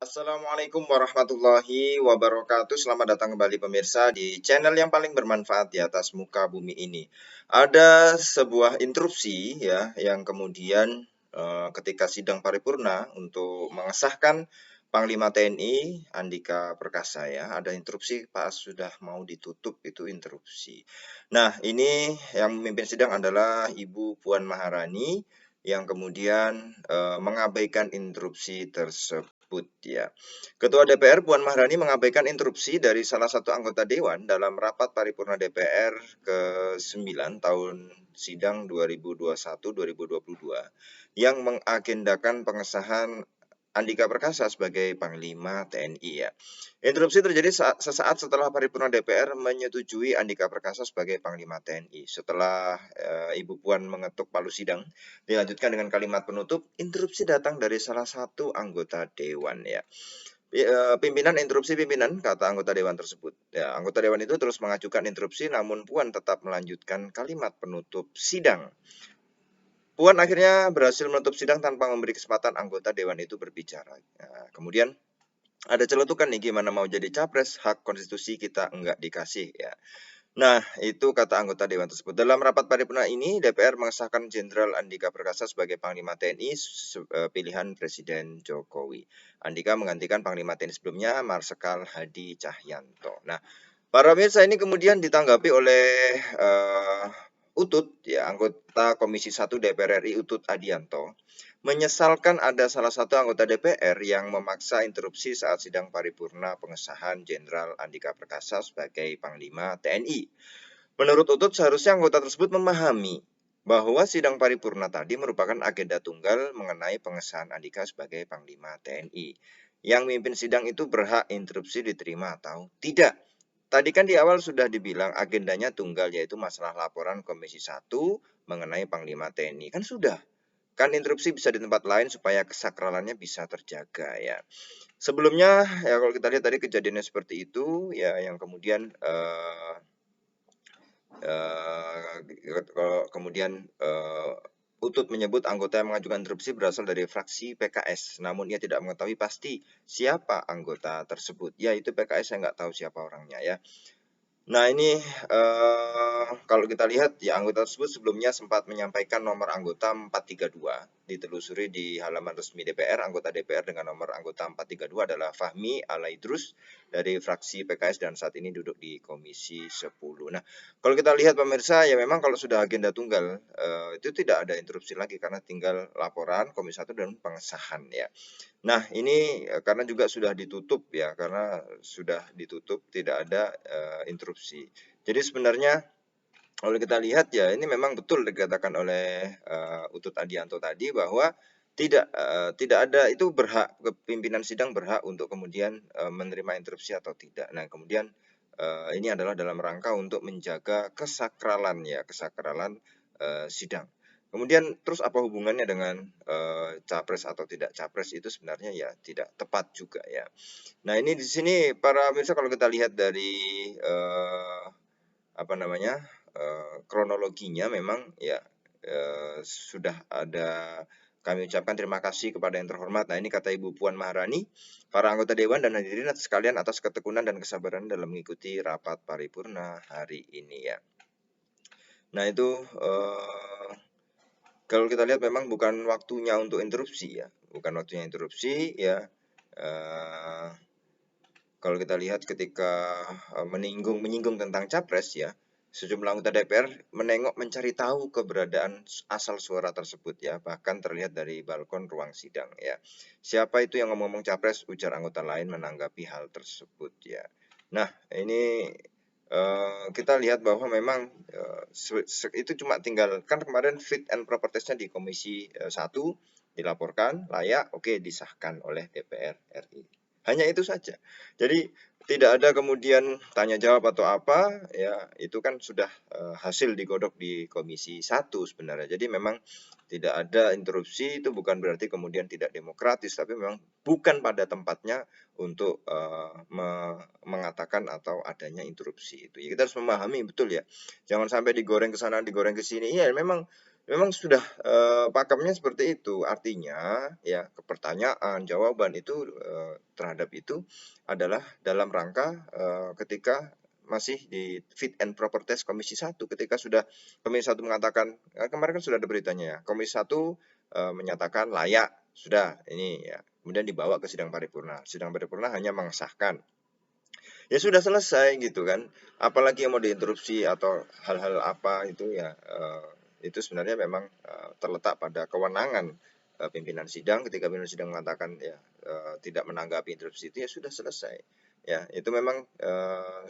Assalamualaikum warahmatullahi wabarakatuh. Selamat datang kembali pemirsa di channel yang paling bermanfaat di atas muka bumi ini. Ada sebuah interupsi ya yang kemudian ketika sidang paripurna untuk mengesahkan Panglima TNI Andika Perkasa ya, ada interupsi pas sudah mau ditutup itu interupsi. Nah, ini yang memimpin sidang adalah Ibu Puan Maharani yang kemudian mengabaikan interupsi tersebut ya. Ketua DPR Puan Maharani mengabaikan interupsi dari salah satu anggota dewan dalam rapat paripurna DPR ke-9 tahun sidang 2021-2022 yang mengagendakan pengesahan Andika Perkasa sebagai Panglima TNI ya. Interupsi terjadi sesaat setelah paripurna DPR menyetujui Andika Perkasa sebagai Panglima TNI. Setelah Ibu Puan mengetuk palu sidang, dilanjutkan dengan kalimat penutup, interupsi datang dari salah satu anggota dewan ya. Pimpinan interupsi pimpinan, kata anggota dewan tersebut. Ya, anggota dewan itu terus mengajukan interupsi, namun Puan tetap melanjutkan kalimat penutup sidang. Puan akhirnya berhasil menutup sidang tanpa memberi kesempatan anggota dewan itu berbicara. Nah, kemudian ada celetukan nih, gimana mau jadi capres, hak konstitusi kita enggak dikasih ya. Nah, itu kata anggota dewan tersebut. Dalam rapat paripurna ini, DPR mengesahkan Jenderal Andika Perkasa sebagai Panglima TNI pilihan Presiden Jokowi. Andika menggantikan Panglima TNI sebelumnya, Marsikal Hadi Cahyanto. Nah, para pemirsa, ini kemudian ditanggapi oleh Utut, ya, anggota Komisi 1 DPR RI Utut Adianto, menyesalkan ada salah satu anggota DPR yang memaksa interupsi saat sidang paripurna pengesahan Jenderal Andika Perkasa sebagai Panglima TNI. Menurut Utut, seharusnya anggota tersebut memahami bahwa sidang paripurna tadi merupakan agenda tunggal mengenai pengesahan Andika sebagai Panglima TNI. Yang memimpin sidang itu berhak interupsi diterima atau tidak. Tadi kan di awal sudah dibilang agendanya tunggal, yaitu masalah laporan Komisi 1 mengenai Panglima TNI. Kan sudah. Kan interupsi bisa di tempat lain supaya kesakralannya bisa terjaga ya. Sebelumnya ya kalau kita lihat tadi kejadiannya seperti itu ya, yang kemudian kemudian Utut menyebut anggota yang mengajukan interupsi berasal dari fraksi PKS, namun ia tidak mengetahui pasti siapa anggota tersebut. Ya, itu PKS, saya nggak tahu siapa orangnya ya. Nah, ini kalau kita lihat ya, anggota tersebut sebelumnya sempat menyampaikan nomor anggota 432. Ditelusuri di halaman resmi DPR, anggota DPR dengan nomor anggota 432 adalah Fahmi Alaidrus dari fraksi PKS dan saat ini duduk di Komisi 10. Nah, kalau kita lihat pemirsa ya, memang kalau sudah agenda tunggal itu tidak ada interupsi lagi karena tinggal laporan Komisi 1 dan pengesahan ya. Nah, ini karena juga sudah ditutup ya, karena sudah ditutup tidak ada interupsi. Jadi sebenarnya kalau kita lihat ya, ini memang betul dikatakan oleh Utut Adianto tadi bahwa tidak ada, itu berhak, pimpinan sidang berhak untuk kemudian menerima interupsi atau tidak. Nah, kemudian ini adalah dalam rangka untuk menjaga kesakralan ya, kesakralan sidang. Kemudian terus apa hubungannya dengan capres atau tidak capres, itu sebenarnya ya tidak tepat juga ya. Nah, ini di sini para pemirsa kalau kita lihat dari kronologinya memang ya sudah ada, kami ucapkan terima kasih kepada yang terhormat. Nah, ini kata Ibu Puan Maharani, para anggota dewan dan hadirin sekalian atas ketekunan dan kesabaran dalam mengikuti rapat paripurna hari ini ya. Nah, itu kalau kita lihat memang bukan waktunya untuk interupsi ya, bukan waktunya interupsi ya. Kalau kita lihat ketika menyinggung tentang capres ya, sejumlah anggota DPR menengok mencari tahu keberadaan asal suara tersebut ya, bahkan terlihat dari balkon ruang sidang ya. Siapa itu yang ngomong capres, ujar anggota lain menanggapi hal tersebut ya. Nah, ini kita lihat bahwa memang itu cuma tinggal, kan kemarin fit and proper testnya di Komisi 1 dilaporkan layak, oke, disahkan oleh DPR RI. Hanya itu saja. Jadi tidak ada kemudian tanya jawab atau apa ya, itu kan sudah hasil digodok di Komisi 1 sebenarnya. Jadi memang tidak ada interupsi itu bukan berarti kemudian tidak demokratis, tapi memang bukan pada tempatnya untuk mengatakan atau adanya interupsi itu. Ya, kita harus memahami betul ya. Jangan sampai digoreng ke sana, digoreng ke sini. Iya, memang memang sudah pakemnya seperti itu. Artinya ya pertanyaan, jawaban itu terhadap itu adalah dalam rangka ketika masih di fit and proper test Komisi 1, ketika sudah Komisi 1 mengatakan kemarin kan sudah ada beritanya ya, Komisi 1 menyatakan layak, sudah ini ya. Kemudian dibawa ke sidang paripurna. Sidang paripurna hanya mengesahkan. Ya sudah selesai gitu kan. Apalagi yang mau diinterupsi atau hal-hal apa itu ya itu sebenarnya memang terletak pada kewenangan pimpinan sidang. Ketika pimpinan sidang mengatakan ya tidak menanggapi interupsi itu ya sudah selesai. Ya, itu memang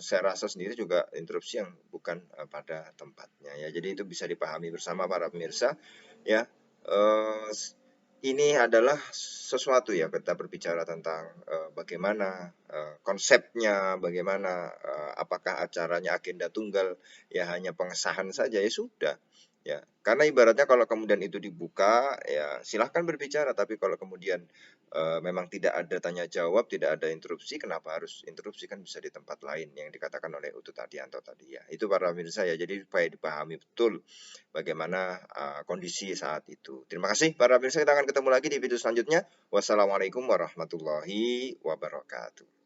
saya rasa sendiri juga interupsi yang bukan pada tempatnya ya. Jadi itu bisa dipahami bersama para pemirsa ya. Eh, ini adalah sesuatu ya, kita berbicara tentang bagaimana konsepnya, bagaimana apakah acaranya agenda tunggal ya hanya pengesahan saja ya sudah ya. Karena ibaratnya kalau kemudian itu dibuka ya silahkan berbicara, tapi kalau kemudian memang tidak ada tanya jawab, tidak ada interupsi, kenapa harus interupsi, kan bisa di tempat lain yang dikatakan oleh Utut Adianto tadi ya. Itu para pemirsa ya, jadi supaya dipahami betul bagaimana kondisi saat itu. Terima kasih para pemirsa, kita akan ketemu lagi di video selanjutnya. Wassalamualaikum warahmatullahi wabarakatuh.